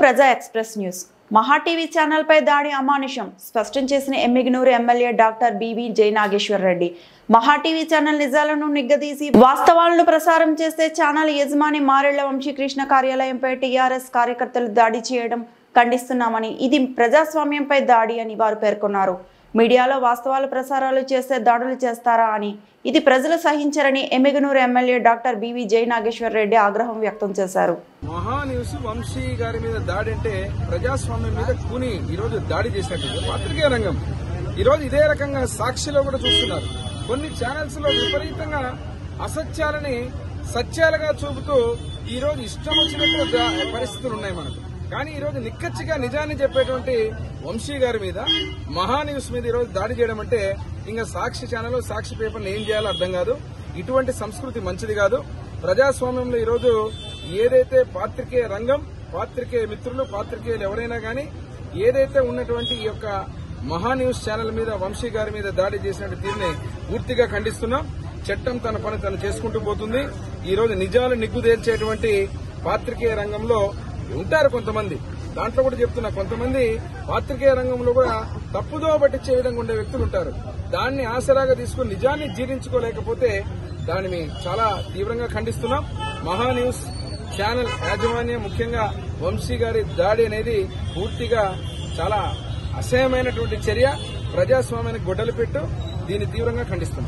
ప్రజా express news Maha TV channel పై దాడి అమానుషం స్పష్టం చేసిన Yemmiganur MLA doctor BV Jayanageswar Reddy. Maha TV channel నిజాలను నిగ్గదీసి వాస్తవాలను ప్రసారం చేస్తే ఛానల్ యజమాని మారెళ్ల వంశీకృష్ణ కార్యాలయంపై టీఆర్ఎస్ కార్యకర్తలు దాడి చేయడం ఖండిస్తున్నామని, ఇది ప్రజాస్వామ్యంపై దాడి అని వారు పేర్కొన్నారు. మీడియాలో వాస్తవాలు ప్రసారాలు చేస్తే దాడులు చేస్తారా అని, ఇది ప్రజలు సహించరని Yemmiganur MLA doctor BV Jayanageswar Reddy ఆగ్రహం వ్యక్తం చేశారు. మహా న్యూస్ వంశీ గారి మీద దాడి అంటే ప్రజాస్వామ్యం మీద కూని ఈరోజు దాడి చేసినట్టు పాత్రికేయ రంగం ఈరోజు ఇదే రకంగా సాక్షిలో కూడా చూస్తున్నారు. కొన్ని ఛానల్స్ లో విపరీతంగా అసత్యాలని సత్యాలుగా చూపుతూ ఈరోజు ఇష్టం వచ్చినట్టు పరిస్థితులు ఉన్నాయి మనకు. కానీ ఈరోజు నిక్కచ్చిగా నిజాన్ని చెప్పేటువంటి వంశీ గారి మీద మహా న్యూస్ మీద ఈరోజు దాడి చేయడం అంటే ఇంకా సాక్షి ఛానల్ సాక్షి పేపర్ని ఏం చేయాలో అర్థం కాదు. ఇటువంటి సంస్కృతి మంచిది కాదు. ప్రజాస్వామ్యంలో ఈరోజు ఏదైతే పాత్రికేయ రంగం, పాత్రికేయ మిత్రులు, పాత్రికేయులు ఎవరైనా కానీ ఏదైతే ఉన్నటువంటి ఈ యొక్క మహా న్యూస్ ఛానల్ మీద వంశీ గారి మీద దాడి చేసిన తీరుని పూర్తిగా ఖండిస్తున్నాం. చట్టం తన పని తను చేసుకుంటూ పోతుంది. ఈరోజు నిజాలు నిగ్గుదేల్చేటువంటి పాత్రికేయ రంగంలో ఉంటారు కొంతమంది. దాంట్లో కూడా చెప్తున్నా, కొంతమంది పాత్రికేయ రంగంలో కూడా తప్పుదో పట్టించే విధంగా ఉండే వ్యక్తులు ఉంటారు. దాన్ని ఆసరాగా తీసుకుని నిజాన్ని జీర్ణించుకోలేకపోతే దానిని చాలా తీవ్రంగా ఖండిస్తున్నాం. మహా న్యూస్ ఛానల్ యాజమాన్యం, ముఖ్యంగా వంశీ గారి దాడి అనేది పూర్తిగా చాలా అసహ్యమైనటువంటి చర్య, ప్రజాస్వామ్యానికి గొడ్డలు పెట్టు. దీన్ని తీవ్రంగా ఖండిస్తున్నాం.